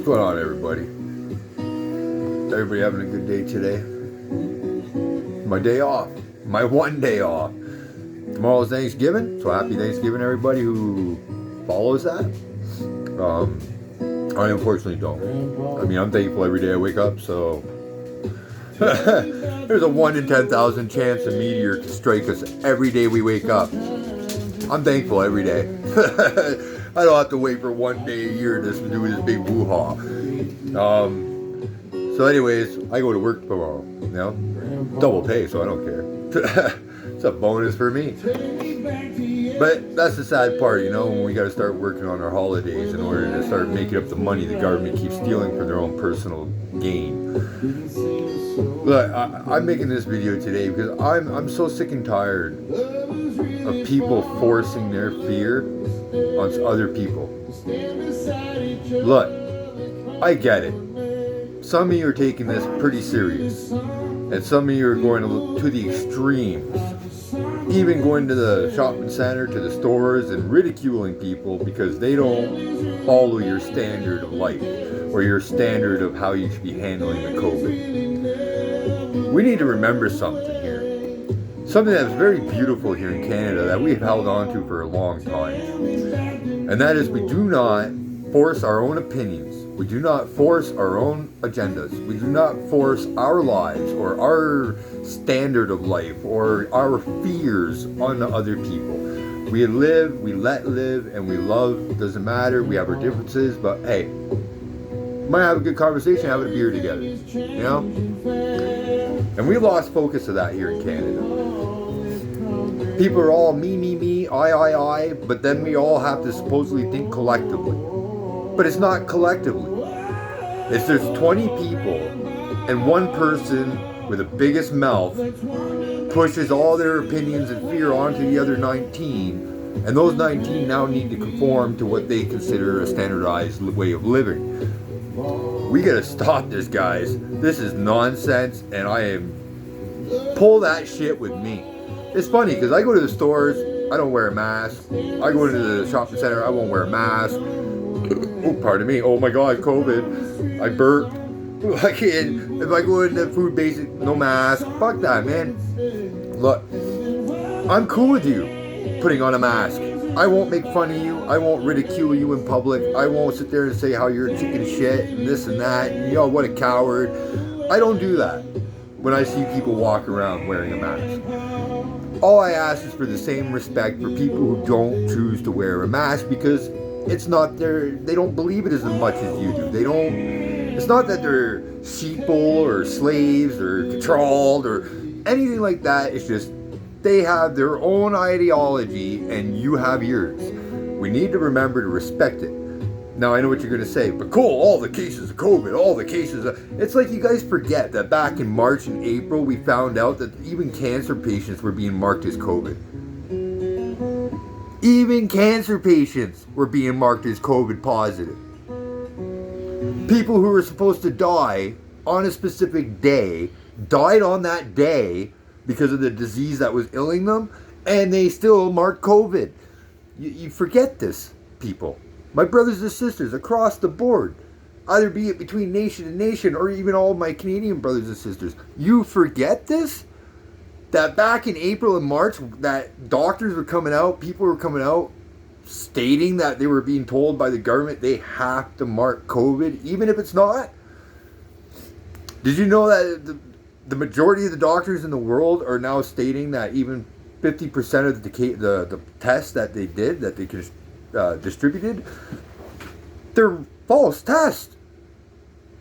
going on, everybody? Everybody having a good day today? My day off. My one day off. Tomorrow's Thanksgiving, so happy Thanksgiving, everybody who follows that. I unfortunately don't. I mean, I'm thankful every day I wake up, so there's a 1 in 10,000 chance a meteor can strike us every day we wake up. I'm thankful every day. I don't have to wait for one day a year to do this big woo-ha. So anyways, I go to work tomorrow, you know? Double pay, so I don't care. It's a bonus for me. But that's the sad part, you know, when we gotta start working on our holidays in order to start making up the money the government keeps stealing for their own personal gain. Look, I'm making this video today because I'm so sick and tired of people forcing their fear on other people. Look, I get it. Some of you are taking this pretty serious, and some of you are going to the extremes, even going to the shopping center, to the stores, and ridiculing people because they don't follow your standard of life or your standard of how you should be handling the COVID. We need to remember something here. Something that's very beautiful here in Canada that we've held on to for a long time. And that is, we do not force our own opinions. We do not force our own agendas. We do not force our lives or our standard of life or our fears on other people. We live, we let live, and we love. Doesn't matter. We have our differences, but hey, we might have a good conversation, have a beer together, you know? And we lost focus of that here in Canada. People are all me, I, but then we all have to supposedly think collectively. But it's not collectively. It's there's 20 people and one person with the biggest mouth pushes all their opinions and fear onto the other 19, and those 19 now need to conform to what they consider a standardized way of living. We gotta stop this, guys. This is nonsense, and pull that shit with me. It's funny because I go to the stores, I don't wear a mask. I go into the shopping center, I won't wear a mask. Oh, pardon me. Oh my God, COVID. I burped. I can't. If I go into food basic, no mask. Fuck that, man. Look, I'm cool with you putting on a mask. I won't make fun of you. I won't ridicule you in public. I won't sit there and say how you're a chicken shit and this and that. And, yo, what a coward. I don't do that when I see people walk around wearing a mask. All I ask is for the same respect for people who don't choose to wear a mask because it's not they don't believe it as much as you do. It's not that they're sheeple or slaves or controlled or anything like that. It's just they have their own ideology and you have yours. We need to remember to respect it. Now, I know what you're going to say, but cool, all the cases of COVID, all the cases of... It's like you guys forget that back in March and April, we found out that even cancer patients were being marked as COVID. Even cancer patients were being marked as COVID positive. People who were supposed to die on a specific day died on that day because of the disease that was ailing them, and they still marked COVID. You forget this, people. My brothers and sisters across the board, either be it between nation and nation or even all of my Canadian brothers and sisters, you forget this? That back in April and March, that doctors were coming out, people were coming out stating that they were being told by the government they have to mark COVID, even if it's not. Did you know that the majority of the doctors in the world are now stating that even 50% of the tests that they did, that they distributed, they're false tests.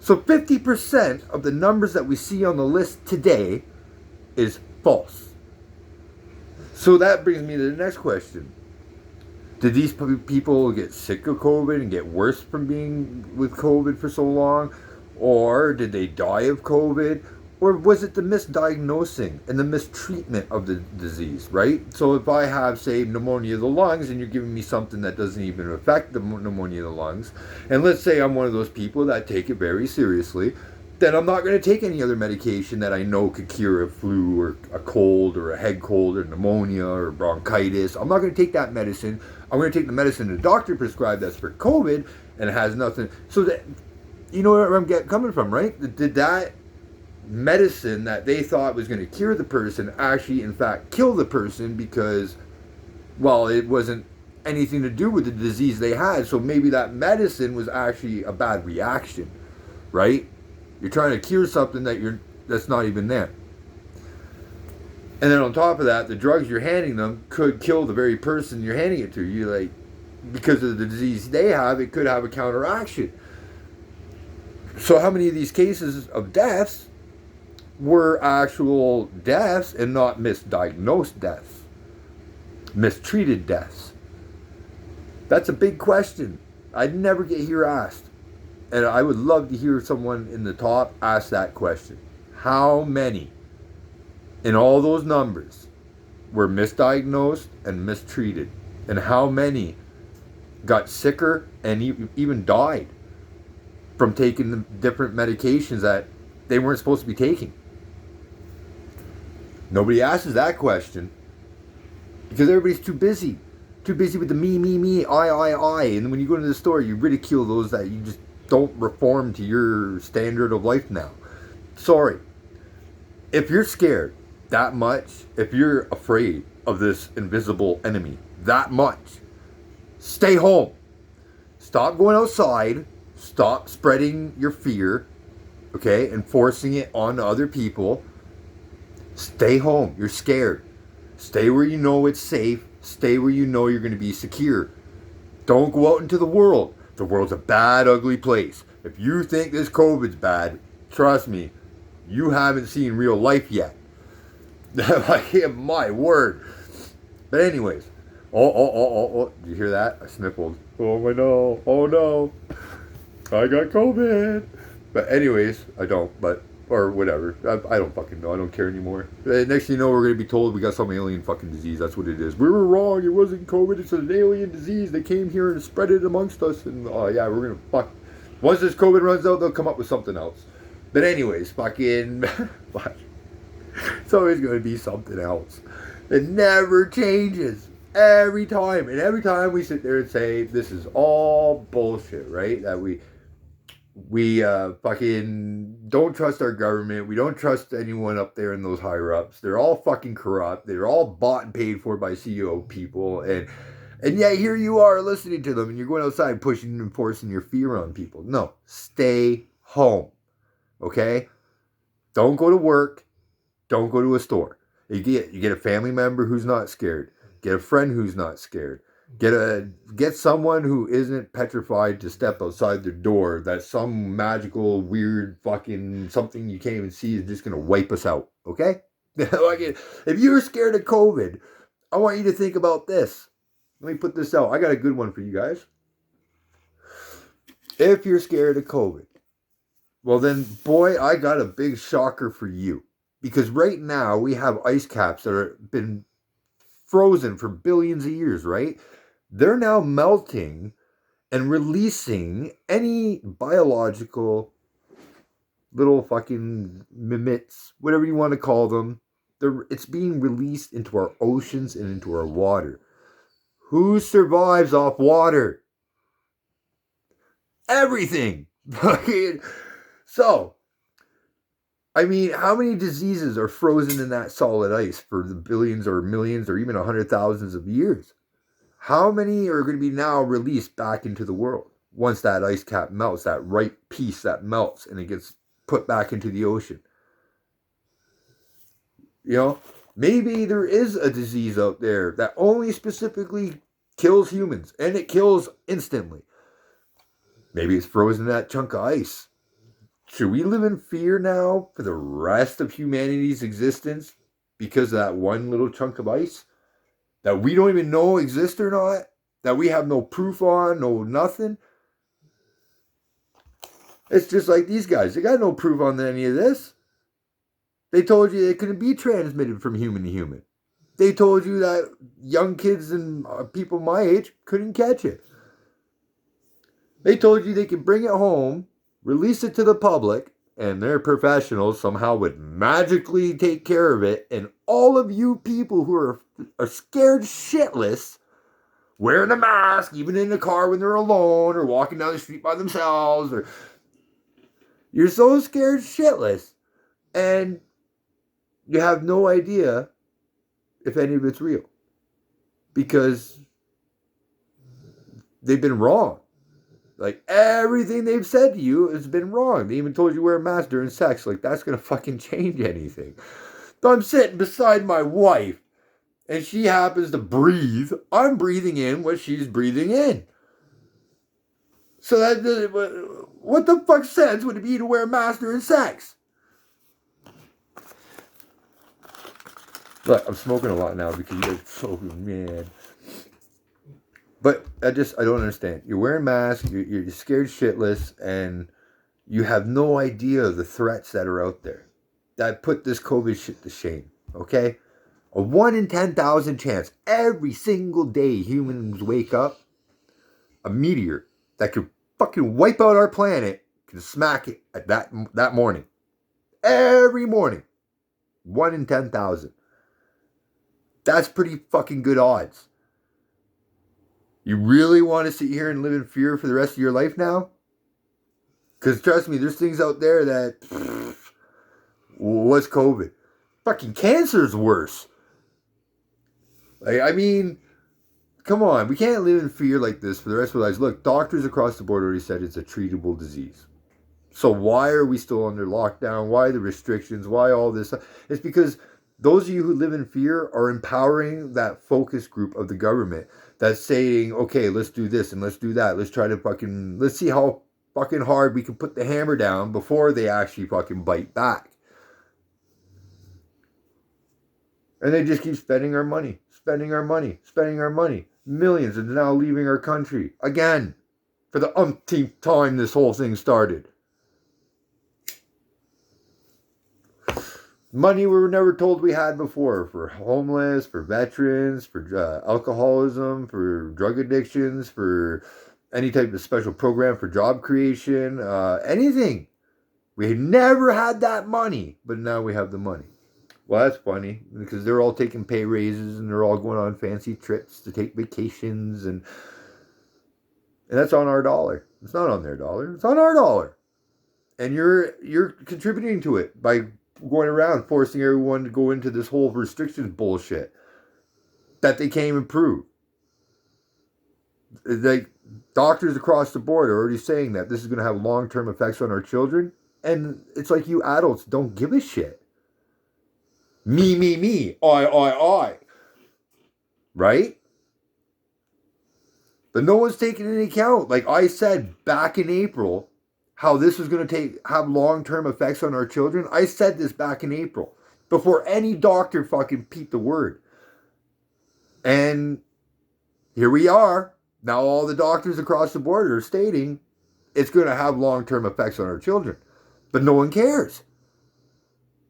So 50% of the numbers that we see on the list today is false. So that brings me to the next question. Did these people get sick of COVID and get worse from being with COVID for so long? Or did they die of COVID? Or was it the misdiagnosing and the mistreatment of the disease, right? So if I have, say, pneumonia of the lungs and you're giving me something that doesn't even affect the pneumonia of the lungs, and let's say I'm one of those people that take it very seriously, then I'm not going to take any other medication that I know could cure a flu or a cold or a head cold or pneumonia or bronchitis. I'm not going to take that medicine. I'm going to take the medicine the doctor prescribed that's for COVID and it has nothing. So that you know where I'm coming from, right? Did that medicine that they thought was going to cure the person actually, in fact, kill the person because, well, it wasn't anything to do with the disease they had. So maybe that medicine was actually a bad reaction, right? You're trying to cure something that's not even there. And then on top of that, the drugs you're handing them could kill the very person you're handing it to. You like, because of the disease they have, it could have a counteraction. So how many of these cases of deaths were actual deaths and not misdiagnosed deaths, mistreated deaths? That's a big question. I'd never get here asked. And I would love to hear someone in the top ask that question. How many in all those numbers were misdiagnosed and mistreated? And how many got sicker and even died from taking the different medications that they weren't supposed to be taking? Nobody asks that because everybody's too busy. Too busy with the me, I. And when you go into the store, you ridicule those that you just don't reform to your standard of life now. Sorry. If you're scared that much, if you're afraid of this invisible enemy that much, stay home. Stop going outside. Stop spreading your fear, okay, and forcing it on other people. Stay home. You're scared. Stay where you know it's safe. Stay where you know you're going to be secure. Don't go out into the world. The world's a bad, ugly place. If you think this COVID's bad, trust me, you haven't seen real life yet. My word. But anyways, oh, did you hear that? I sniffled. Oh no, I got COVID. But anyways, I don't, or whatever. I don't fucking know. I don't care anymore. Next thing you know, we're going to be told we got some alien fucking disease. That's what it is. We were wrong. It wasn't COVID. It's an alien disease. They came here and spread it amongst us. And, oh, yeah, we're going to fuck. Once this COVID runs out, they'll come up with something else. But anyways, fucking... it's always going to be something else. It never changes. Every time. And every time we sit there and say, this is all bullshit, right? That we fucking don't trust our government. We don't trust anyone up there in those higher ups. They're all fucking corrupt. They're all bought and paid for by CEO people. And yet here you are listening to them and you're going outside pushing and forcing your fear on people. No, stay home. Okay? Don't go to work. Don't go to a store. You get a family member who's not scared. Get a friend who's not scared. Get someone who isn't petrified to step outside their door. That some magical, weird, fucking something you can't even see is just gonna wipe us out. Okay? If you're scared of COVID, I want you to think about this. Let me put this out. I got a good one for you guys. If you're scared of COVID, well then, boy, I got a big shocker for you. Because right now we have ice caps that have been frozen for billions of years, right? They're now melting and releasing any biological little fucking mimics, whatever you want to call them. It's being released into our oceans and into our water. Who survives off water? Everything. So, I mean, how many diseases are frozen in that solid ice for the billions or millions or even 100,000s of years? How many are going to be now released back into the world once that ice cap melts, that right piece that melts and it gets put back into the ocean? You know, maybe there is a disease out there that only specifically kills humans and it kills instantly. Maybe it's frozen in that chunk of ice. Should we live in fear now for the rest of humanity's existence because of that one little chunk of ice that we don't even know exists or not? That we have no proof on, no nothing? It's just like these guys. They got no proof on any of this. They told you it couldn't be transmitted from human to human. They told you that young kids and people my age couldn't catch it. They told you they could bring it home, release it to the public, and their professionals somehow would magically take care of it. And all of you people who are scared shitless, wearing a mask, even in the car when they're alone, or walking down the street by themselves, or You're so scared shitless, and you have no idea if any of it's real. Because they've been wrong. Like, everything they've said to you has been wrong. They even told you wear a mask during sex. Like, that's going to fucking change anything. So I'm sitting beside my wife, and she happens to breathe. I'm breathing in what she's breathing in. So what the fuck sense would it be to wear a mask during sex? Look, I'm smoking a lot now because you guys are so mad. But I don't understand. You're wearing masks, you're scared shitless, and you have no idea of the threats that are out there that put this COVID shit to shame, okay? A 1 in 10,000 chance every single day humans wake up, a meteor that could fucking wipe out our planet can smack it at that morning. Every morning. 1 in 10,000. That's pretty fucking good odds. You really want to sit here and live in fear for the rest of your life now? Because trust me, there's things out there that... what's COVID? Fucking cancer's worse. Like, I mean, come on. We can't live in fear like this for the rest of our lives. Look, doctors across the board already said it's a treatable disease. So why are we still under lockdown? Why the restrictions? Why all this? It's because those of you who live in fear are empowering that focus group of the government that's saying, okay, let's do this and let's do that. Let's see how fucking hard we can put the hammer down before they actually fucking bite back. And they just keep spending our money. Millions are now leaving our country. Again. For the umpteenth time this whole thing started. Money we were never told we had before. For homeless, for veterans, for alcoholism, for drug addictions, for any type of special program for job creation. Anything. We never had that money. But now we have the money. Well, that's funny, because they're all taking pay raises and they're all going on fancy trips to take vacations, and that's on our dollar. It's not on their dollar. It's on our dollar. And you're contributing to it by going around forcing everyone to go into this whole restrictions bullshit that they can't even prove. Like, doctors across the board are already saying that this is going to have long-term effects on our children, and it's like you adults don't give a shit. Me, I. Right? But no one's taking into account, like I said back in April, how this was going to have long-term effects on our children. I said this back in April, before any doctor fucking peeped the word. And here we are. Now all the doctors across the board are stating it's going to have long-term effects on our children. But no one cares.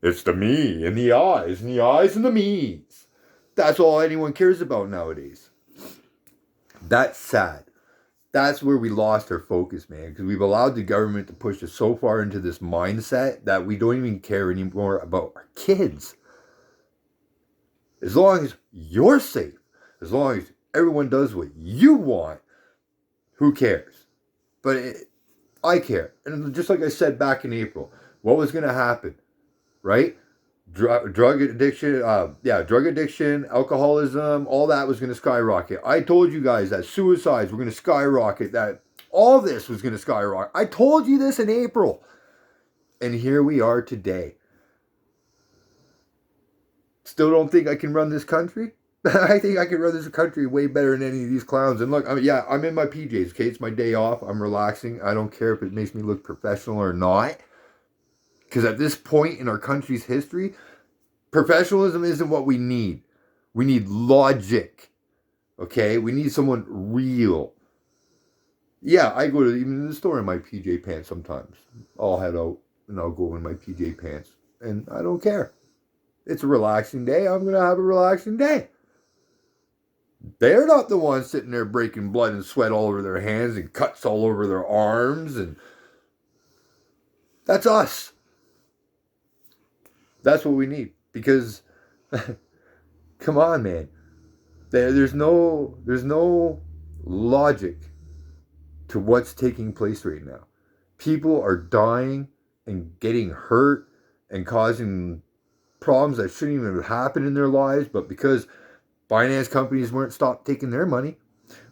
It's the me and the eyes and the me's. That's all anyone cares about nowadays. That's sad. That's where we lost our focus, man. Because we've allowed the government to push us so far into this mindset that we don't even care anymore about our kids. As long as you're safe, as long as everyone does what you want, who cares? But I care. And just like I said back in April, what was going to happen? Right? Drug addiction, alcoholism, all that was going to skyrocket. I told you guys that suicides were going to skyrocket, that all this was going to skyrocket. I told you this in April. And here we are today. Still don't think I can run this country? I think I can run this country way better than any of these clowns. And look, I'm in my PJs, okay? It's my day off. I'm relaxing. I don't care if it makes me look professional or not. Because at this point in our country's history, professionalism isn't what we need. We need logic. Okay? We need someone real. Yeah, I go to even the store in my PJ pants sometimes. I'll head out and I'll go in my PJ pants. And I don't care. It's a relaxing day. I'm going to have a relaxing day. They're not the ones sitting there breaking blood and sweat all over their hands and cuts all over their arms. And that's us. That's what we need. Because, come on, man. There's no logic to what's taking place right now. People are dying and getting hurt and causing problems that shouldn't even happen in their lives, but because finance companies weren't stopped taking their money,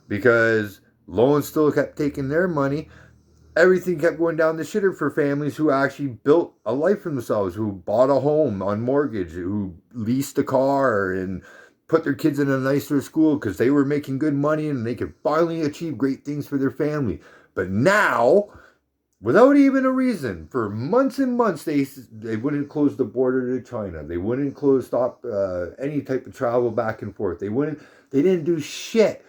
because loans still kept taking their money, everything kept going down the shitter for families who actually built a life for themselves, who bought a home on mortgage, who leased a car and put their kids in a nicer school because they were making good money and they could finally achieve great things for their family. But now, without even a reason, for months and months, they wouldn't close the border to China. They wouldn't stop any type of travel back and forth. They didn't do shit.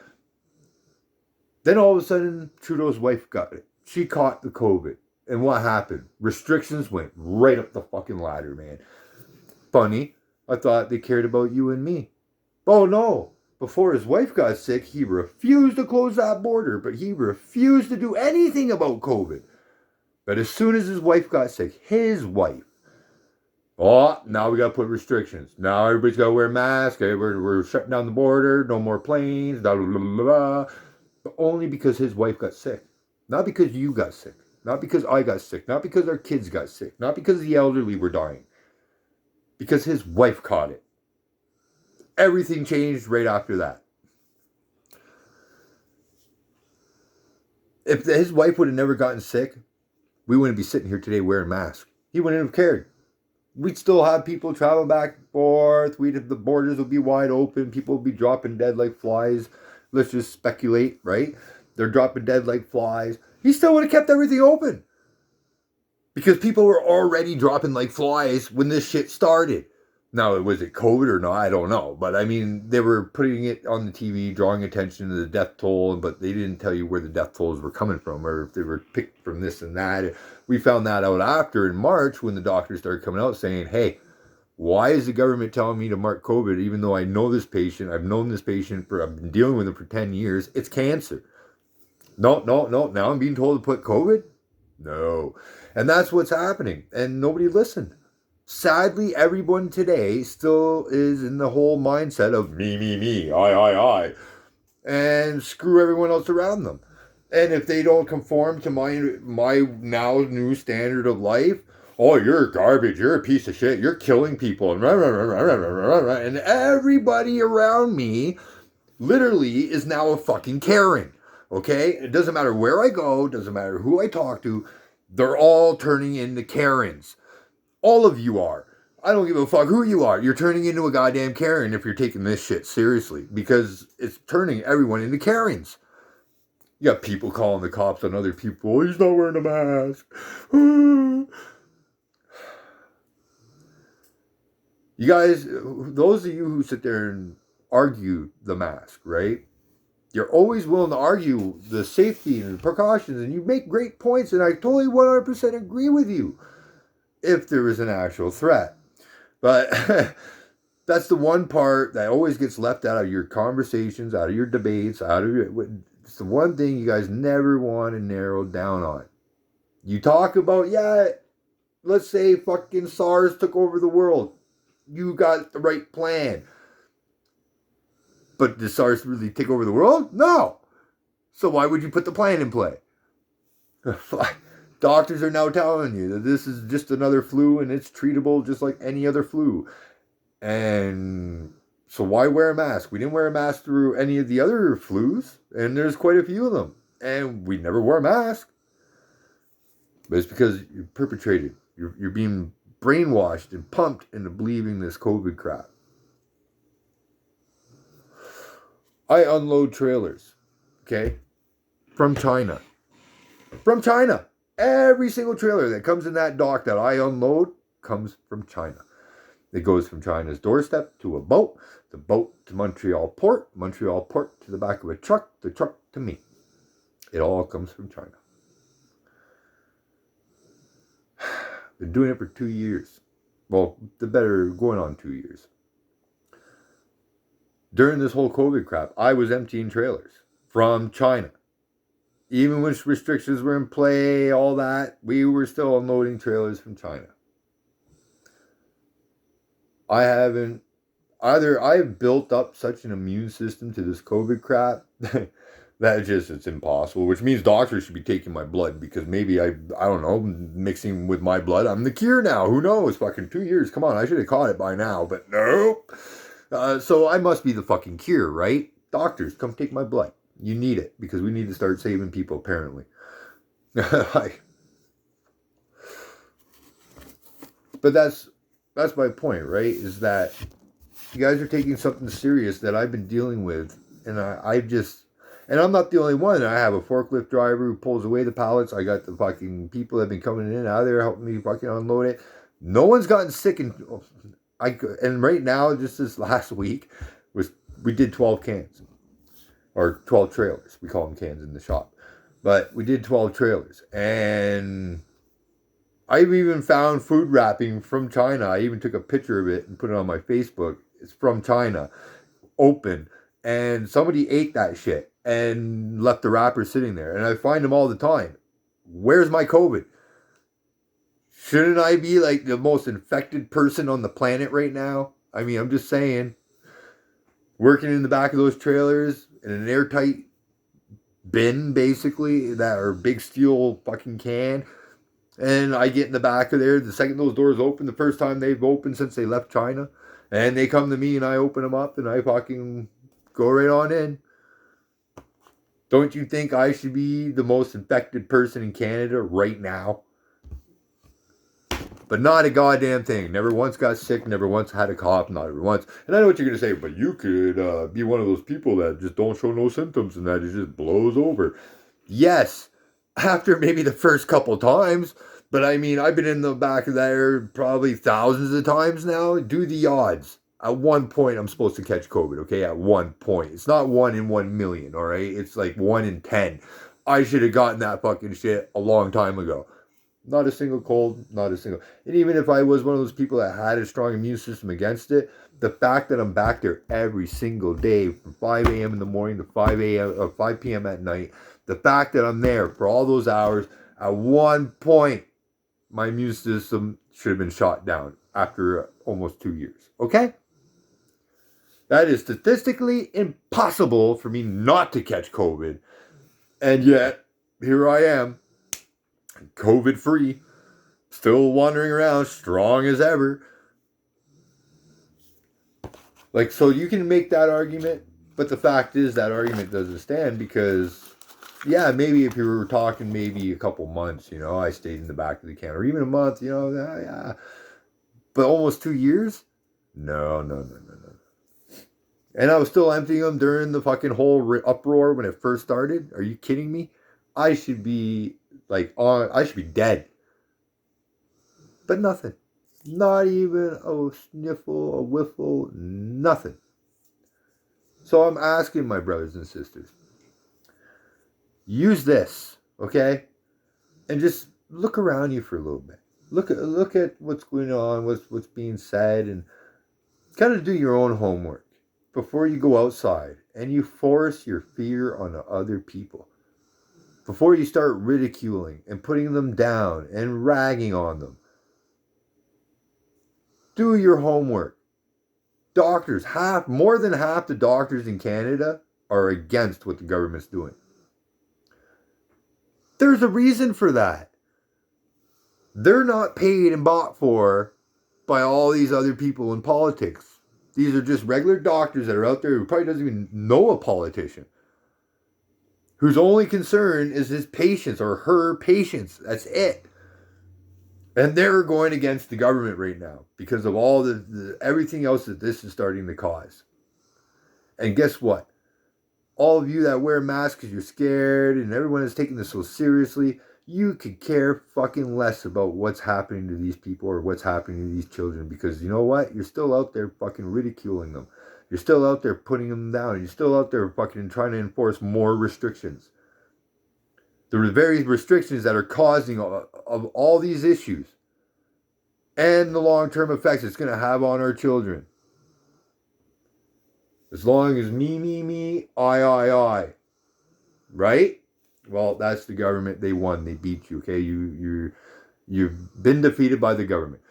Then all of a sudden, Trudeau's wife got it. She caught the COVID. And what happened? Restrictions went right up the fucking ladder, man. Funny. I thought they cared about you and me. Oh no. Before his wife got sick, he refused to close that border, but he refused to do anything about COVID. But as soon as his wife got sick, oh, now we got to put restrictions. Now everybody's got to wear masks. Okay, we're shutting down the border. No more planes. Blah, blah, blah, blah, blah. But only because his wife got sick. Not because you got sick. Not because I got sick. Not because our kids got sick. Not because the elderly were dying. Because his wife caught it. Everything changed right after that. If his wife would have never gotten sick, we wouldn't be sitting here today wearing masks. He wouldn't have cared. We'd still have people travel back and forth. The borders would be wide open. People would be dropping dead like flies. Let's just speculate, right? They're dropping dead like flies. He still would have kept everything open. Because people were already dropping like flies when this shit started. Now, was it COVID or not? I don't know. But I mean, they were putting it on the TV, drawing attention to the death toll, but they didn't tell you where the death tolls were coming from or if they were picked from this and that. We found that out after in March when the doctors started coming out saying, hey, why is the government telling me to mark COVID even though I know this patient? I've known this patient I've been dealing with him for 10 years. It's cancer. No. Now I'm being told to put COVID? No. And that's what's happening. And nobody listened. Sadly, everyone today still is in the whole mindset of me, I, and screw everyone else around them. And if they don't conform to my now new standard of life, oh, you're garbage, you're a piece of shit, you're killing people, and everybody around me literally is now a fucking Karen. Okay? It doesn't matter where I go, doesn't matter who I talk to, they're all turning into Karens. All of you are. I don't give a fuck who you are. You're turning into a goddamn Karen if you're taking this shit seriously. Because it's turning everyone into Karens. You got people calling the cops on other people. Oh, he's not wearing a mask. You guys, those of you who sit there and argue the mask, right? You're always willing to argue the safety and the precautions. And you make great points. And I totally 100% agree with you. If there is an actual threat. But that's the one part that always gets left out of your conversations, out of your debates, it's the one thing you guys never want to narrow down on. You talk about, let's say fucking SARS took over the world. You got the right plan. But did SARS really take over the world? No. So why would you put the plan in play? Doctors are now telling you that this is just another flu and it's treatable just like any other flu. And so why wear a mask? We didn't wear a mask through any of the other flus, and there's quite a few of them. And we never wore a mask. But it's because you're perpetrated. You're being brainwashed and pumped into believing this COVID crap. I unload trailers, okay, from China. From China. Every single trailer that comes in that dock that I unload comes from China. It goes from China's doorstep to a boat, the boat to Montreal port to the back of a truck, the truck to me. It all comes from China. Been doing it for 2 years. Well, going on 2 years. During this whole COVID crap, I was emptying trailers from China. Even when restrictions were in play, all that, we were still unloading trailers from China. I've built up such an immune system to this COVID crap that It's impossible, which means doctors should be taking my blood because maybe I don't know, mixing with my blood, I'm the cure now. Who knows? Fucking 2 years. Come on, I should have caught it by now, but nope. So I must be the fucking cure, right? Doctors, come take my blood. You need it because we need to start saving people, apparently. But that's my point, right? Is that you guys are taking something serious that I've been dealing with, and and I'm not the only one. I have a forklift driver who pulls away the pallets. I got the fucking people that have been coming in and out of there helping me fucking unload it. No one's gotten sick, and right now, just this last week, we did 12 cans. Or 12 trailers. We call them cans in the shop. But we did 12 trailers. And I've even found food wrapping from China. I even took a picture of it and put it on my Facebook. It's from China. Open. And somebody ate that shit and left the wrapper sitting there. And I find them all the time. Where's my COVID? Shouldn't I be like the most infected person on the planet right now? I mean, I'm just saying. Working in the back of those trailers in an airtight bin, basically, that are big steel fucking can. And I get in the back of there the second those doors open, the first time they've opened since they left China. And they come to me and I open them up and I fucking go right on in. Don't you think I should be the most infected person in Canada right now? But not a goddamn thing. Never once got sick, never once had a cough, not ever once. And I know what you're going to say, but you could be one of those people that just don't show no symptoms and that it just blows over. Yes, after maybe the first couple times. But I mean, I've been in the back of there probably thousands of times now. Do the odds. At one point, I'm supposed to catch COVID, okay? At one point. It's not 1 in 1 million, all right? It's like 1 in 10. I should have gotten that fucking shit a long time ago. Not a single cold, not a single. And even if I was one of those people that had a strong immune system against it, the fact that I'm back there every single day from 5 a.m. in the morning to 5 p.m. at night, the fact that I'm there for all those hours, at one point, my immune system should have been shot down after almost 2 years. Okay? That is statistically impossible for me not to catch COVID. And yet, here I am. COVID free, still wandering around, strong as ever. Like, so you can make that argument, but the fact is that argument doesn't stand because, yeah, maybe if you were talking maybe a couple months, you know, I stayed in the back of the can, or even a month, you know, yeah. But almost 2 years? No. And I was still emptying them during the fucking whole uproar when it first started. Are you kidding me? I should be I should be dead. But nothing. Not even a sniffle, a whiffle, nothing. So I'm asking my brothers and sisters, use this, okay? And just look around you for a little bit. Look at what's going on, what's being said, and kind of do your own homework before you go outside and you force your fear on other people. Before you start ridiculing and putting them down and ragging on them. Do your homework. Doctors, more than half the doctors in Canada are against what the government's doing. There's a reason for that. They're not paid and bought for by all these other people in politics. These are just regular doctors that are out there who probably doesn't even know a politician. Whose only concern is his patients or her patients. That's it. And they're going against the government right now because of all the everything else that this is starting to cause. And guess what? All of you that wear masks because you're scared and everyone is taking this so seriously, you could care fucking less about what's happening to these people or what's happening to these children because you know what? You're still out there fucking ridiculing them. You're still out there putting them down. You're still out there fucking trying to enforce more restrictions. The very restrictions that are causing of all these issues and the long-term effects it's going to have on our children. As long as me, I. Right? Well, that's the government. They won. They beat you, okay? You've been defeated by the government.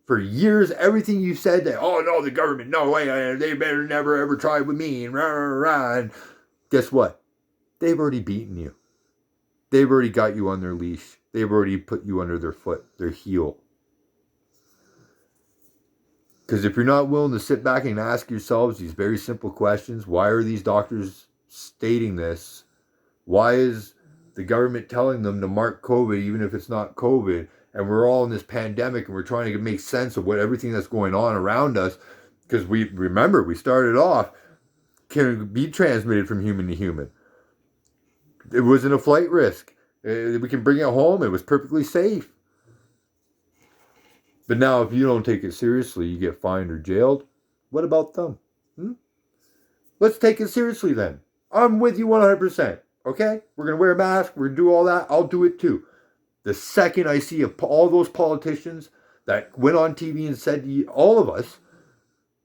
For years, everything you said that, oh no, the government, no way, they better never ever try with me, and rah, rah, rah. And guess what? they've already beaten you. They've already got you on their leash. They've already put you under their foot, their heel. Because if you're not willing to sit back and ask yourselves these very simple questions, why are these doctors stating this? Why is the government telling them to mark COVID even if it's not COVID? And we're all in this pandemic and we're trying to make sense of what everything that's going on around us. Because we started off, can be transmitted from human to human. It wasn't a flight risk. We can bring it home. It was perfectly safe. But now if you don't take it seriously, you get fined or jailed. What about them? Let's take it seriously then. I'm with you 100%. Okay? We're going to wear a mask. We're going to do all that. I'll do it too. The second I see all those politicians that went on TV and said to all of us,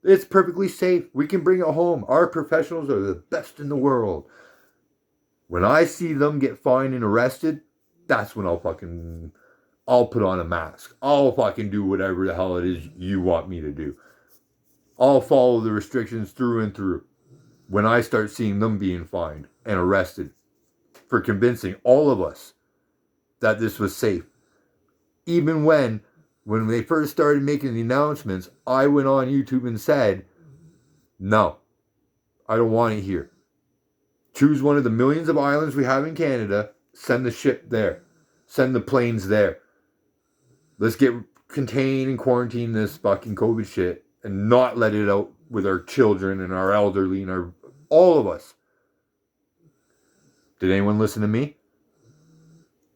it's perfectly safe. We can bring it home. Our professionals are the best in the world. When I see them get fined and arrested, that's when I'll put on a mask. I'll fucking do whatever the hell it is you want me to do. I'll follow the restrictions through and through. When I start seeing them being fined and arrested for convincing all of us that this was safe. Even when they first started making the announcements, I went on YouTube and said, no, I don't want it here. Choose one of the millions of islands we have in Canada, send the ship there. Send the planes there. Let's contain and quarantine this fucking COVID shit and not let it out with our children and our elderly and all of us. Did anyone listen to me?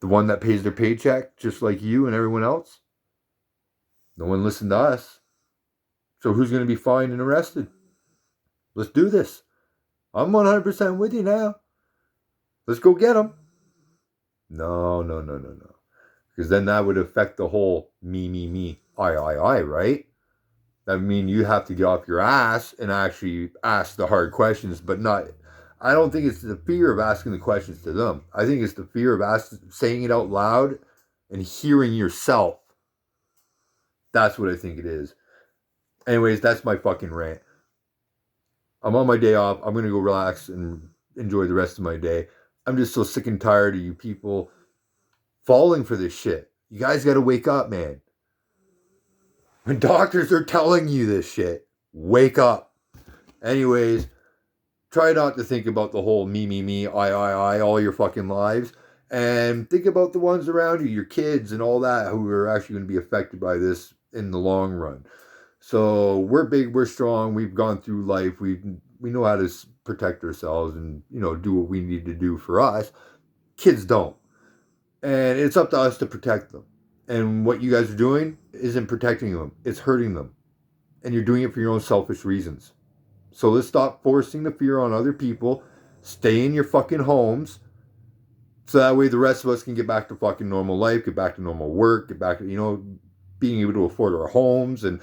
The one that pays their paycheck just like you and everyone else? No one listened to us. So who's going to be fined and arrested? Let's do this. I'm 100% with you now. Let's go get them. No. Because then that would affect the whole me, I, right? That would mean you have to get off your ass and actually ask the hard questions, but not... I don't think it's the fear of asking the questions to them. I think it's the fear of saying it out loud and hearing yourself. That's what I think it is. Anyways, that's my fucking rant. I'm on my day off. I'm going to go relax and enjoy the rest of my day. I'm just so sick and tired of you people falling for this shit. You guys got to wake up, man. When doctors are telling you this shit, wake up. Anyways, try not to think about the whole me, I all your fucking lives. And think about the ones around you, your kids and all that, who are actually going to be affected by this in the long run. So we're big, we're strong, we've gone through life, we know how to protect ourselves and, do what we need to do for us. Kids don't. And it's up to us to protect them. And what you guys are doing isn't protecting them, it's hurting them. And you're doing it for your own selfish reasons. So let's stop forcing the fear on other people. Stay in your fucking homes. So that way the rest of us can get back to fucking normal life, get back to normal work, get back to, being able to afford our homes, and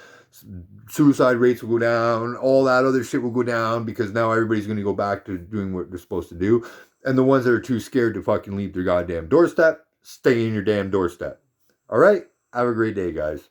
suicide rates will go down, all that other shit will go down, because now everybody's going to go back to doing what they're supposed to do. And the ones that are too scared to fucking leave their goddamn doorstep, stay in your damn doorstep. All right? Have a great day, guys.